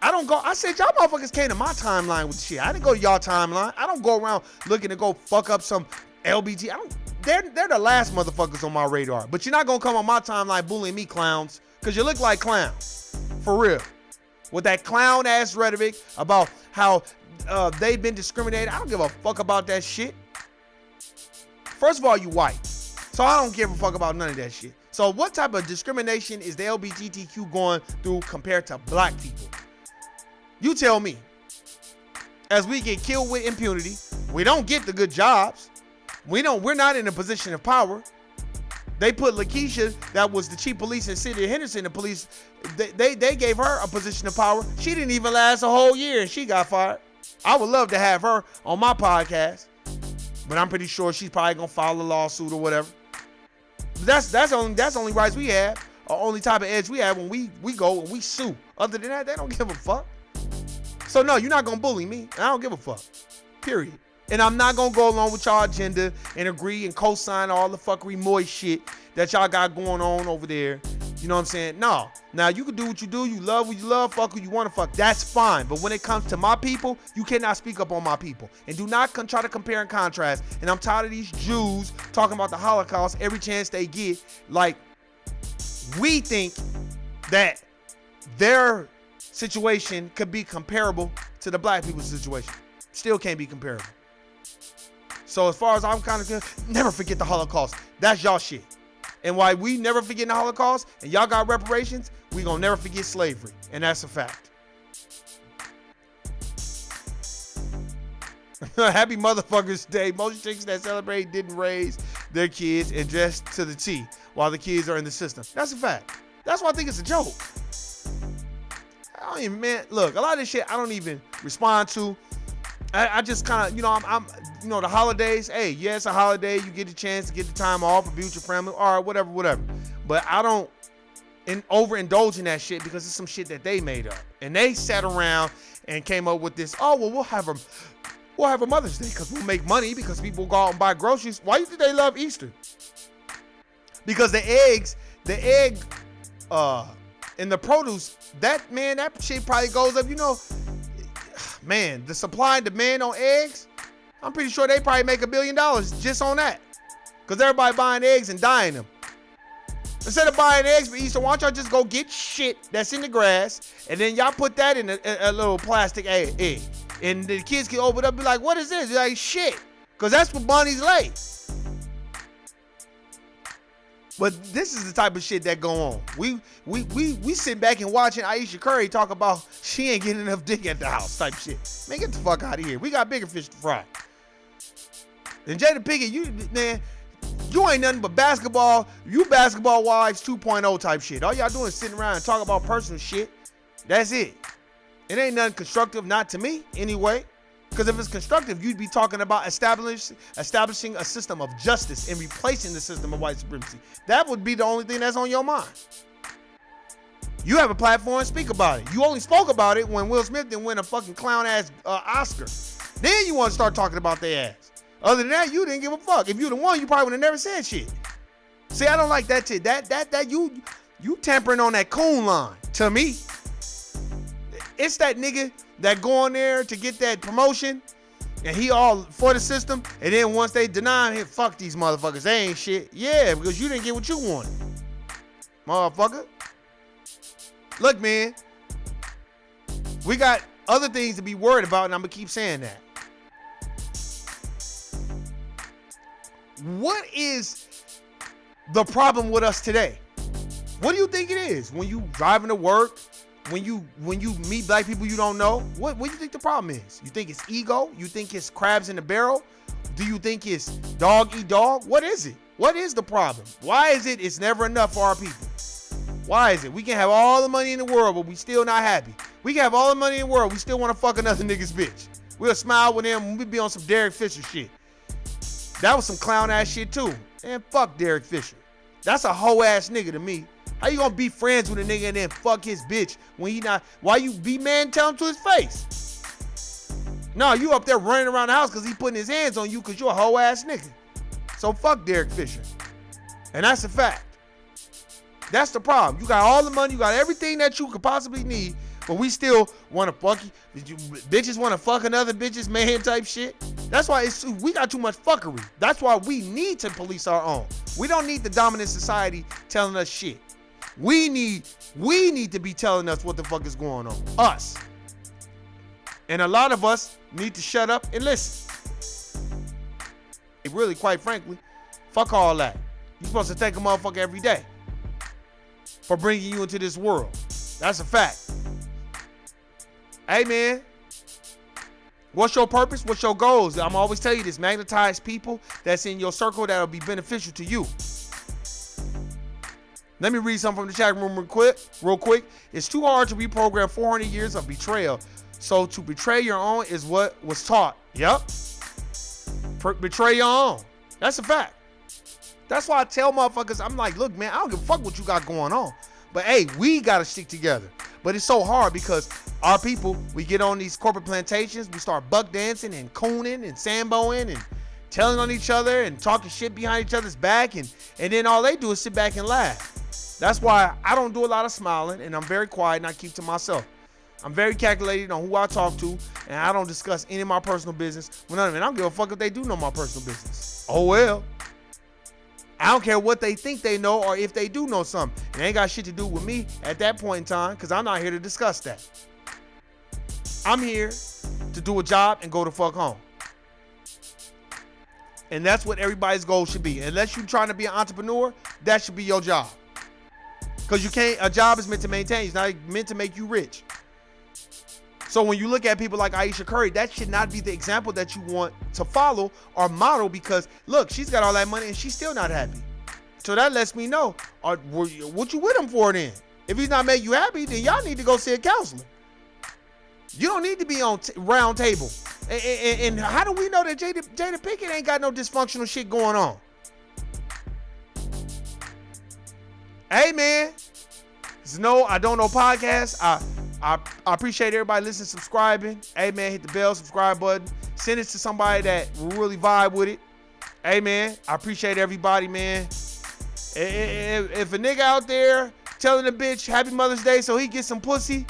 I said y'all motherfuckers came to my timeline with shit. I didn't go to y'all timeline. I don't go around looking to go fuck up some LGBT. They're the last motherfuckers on my radar. But you're not gonna come on my timeline bullying me, clowns, because you look like clowns. For real. With that clown ass rhetoric about how they've been discriminated. I don't give a fuck about that shit. First of all, you white. So I don't give a fuck about none of that shit. So what type of discrimination is the LGBTQ going through compared to black people? You tell me. As we get killed with impunity, we don't get the good jobs. We're not in a position of power. They put Lakeisha, that was the chief police in the city of Henderson, the police, they gave her a position of power. She didn't even last a whole year and she got fired. I would love to have her on my podcast, but I'm pretty sure she's probably gonna file a lawsuit or whatever. But that's only rights we have, or only type of edge we have when we go and we sue. Other than that, they don't give a fuck. So no, you're not gonna bully me. I don't give a fuck. Period. And I'm not gonna go along with y'all agenda and agree and co-sign all the fuckery moist shit that y'all got going on over there. You know what I'm saying? No. Now you can do what you do. You love who you love. Fuck who you want to fuck. That's fine. But when it comes to my people, you cannot speak up on my people. And do not try to compare and contrast. And I'm tired of these Jews talking about the Holocaust every chance they get. Like, we think that their situation could be comparable to the black people's situation. Still can't be comparable. So as far as I'm kind of, never forget the Holocaust. That's y'all shit. And why we never forget the Holocaust and y'all got reparations, we gonna never forget slavery. And that's a fact. Happy Motherfuckers Day. Most chicks that celebrate didn't raise their kids and dress to the T while the kids are in the system. That's a fact. That's why I think it's a joke. Look, a lot of this shit I don't even respond to. I just kind of, I'm the holidays. Hey, yeah, it's a holiday. You get a chance to get the time off or be with your family, all right, whatever. But I don't overindulge in that shit because it's some shit that they made up. And they sat around and came up with this, we'll have a Mother's Day because we'll make money because people go out and buy groceries. Why do you think they love Easter? Because the egg, and the produce, that shit probably goes up, man, the supply and demand on eggs, I'm pretty sure they probably make $1 billion just on that. Because everybody buying eggs and dyeing them. Instead of buying eggs for Easter, why don't y'all just go get shit that's in the grass, and then y'all put that in a little plastic egg. And the kids can open it up and be like, what is this? They're like, shit. Because that's what bunnies lay. But this is the type of shit that go on. We sit back and watching Ayesha Curry talk about she ain't getting enough dick at the house type shit. Man, get the fuck out of here. We got bigger fish to fry. And Jada Pinkett, you ain't nothing but basketball. You basketball wives 2.0 type shit. All y'all doing is sitting around and talking about personal shit. That's it. It ain't nothing constructive, not to me anyway. Because if it's constructive, you'd be talking about establishing a system of justice and replacing the system of white supremacy. That would be the only thing that's on your mind. You have a platform, speak about it. You only spoke about it when Will Smith didn't win a fucking clown-ass Oscar. Then you want to start talking about their ass. Other than that, you didn't give a fuck. If you'd have won, you probably would have never said shit. See, I don't like that shit. That you tampering on that coon line. To me, it's that nigga that go on there to get that promotion and he all for the system, and then once they deny him, fuck these motherfuckers, they ain't shit. Yeah, because you didn't get what you wanted, motherfucker. Look, man, we got other things to be worried about, and I'm gonna keep saying that. What is the problem with us today? What do you think it is? When you driving to work when you meet black people you don't know, what do you think the problem is? You think it's ego? You think it's crabs in the barrel? Do you think it's dog eat dog? What is it? What is the problem? Why is it it's never enough for our people? Why is it? We can have all the money in the world, but we still not happy. We can have all the money in the world, we still want to fuck another nigga's bitch. We'll smile with him when we be on some Derek Fisher shit. That was some clown ass shit too. Man, fuck Derek Fisher. That's a hoe ass nigga to me. How you gonna be friends with a nigga and then fuck his bitch when he not? Why you be man tell him to his face? No, you up there running around the house because he putting his hands on you because you're a hoe ass nigga. So fuck Derek Fisher. And that's a fact. That's the problem. You got all the money, you got everything that you could possibly need, but we still want to fuck you. Bitches want to fuck another bitch's man type shit. That's why we got too much fuckery. That's why we need to police our own. We don't need the dominant society telling us shit. We need to be telling us what the fuck is going on. Us. And a lot of us need to shut up and listen. Really, quite frankly, fuck all that. You're supposed to thank a motherfucker every day for bringing you into this world. That's a fact. Hey, man. What's your purpose? What's your goals? I'm always tell you this. Magnetize people that's in your circle that'll be beneficial to you. Let me read something from the chat room real quick. It's too hard to reprogram 400 years of betrayal. So to betray your own is what was taught. Yep. Betray your own. That's a fact. That's why I tell motherfuckers, I'm like, look, man, I don't give a fuck what you got going on. But hey, we got to stick together. But it's so hard because our people, we get on these corporate plantations, we start buck dancing and cooning and samboing and telling on each other and talking shit behind each other's back. And then all they do is sit back and laugh. That's why I don't do a lot of smiling and I'm very quiet and I keep to myself. I'm very calculated on who I talk to and I don't discuss any of my personal business with none of it. I don't give a fuck if they do know my personal business. Oh well. I don't care what they think they know or if they do know something. It ain't got shit to do with me at that point in time because I'm not here to discuss that. I'm here to do a job and go the fuck home. And that's what everybody's goal should be. Unless you're trying to be an entrepreneur, that should be your job. Because a job is meant to maintain. It's not meant to make you rich. So when you look at people like Ayesha Curry, that should not be the example that you want to follow or model because, look, she's got all that money and she's still not happy. So that lets me know, what you with him for then? If he's not making you happy, then y'all need to go see a counselor. You don't need to be on round table. And how do we know that Jada Pinkett ain't got no dysfunctional shit going on? Hey, man. It's No I Don't Know podcast. I appreciate everybody listening, subscribing. Hey, man, hit the bell, subscribe button. Send it to somebody that will really vibe with it. Hey, man, I appreciate everybody, man. If a nigga out there telling a bitch Happy Mother's Day so he gets some pussy,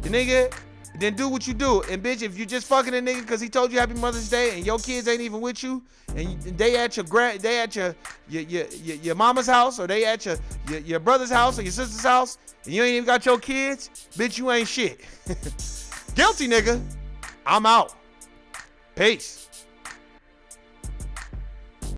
the nigga, then do what you do. And bitch, if you just fucking a nigga because he told you Happy Mother's Day and your kids ain't even with you, and they at your mama's house or they at your brother's house or your sister's house, and you ain't even got your kids, bitch, you ain't shit. Guilty, nigga. I'm out. Peace.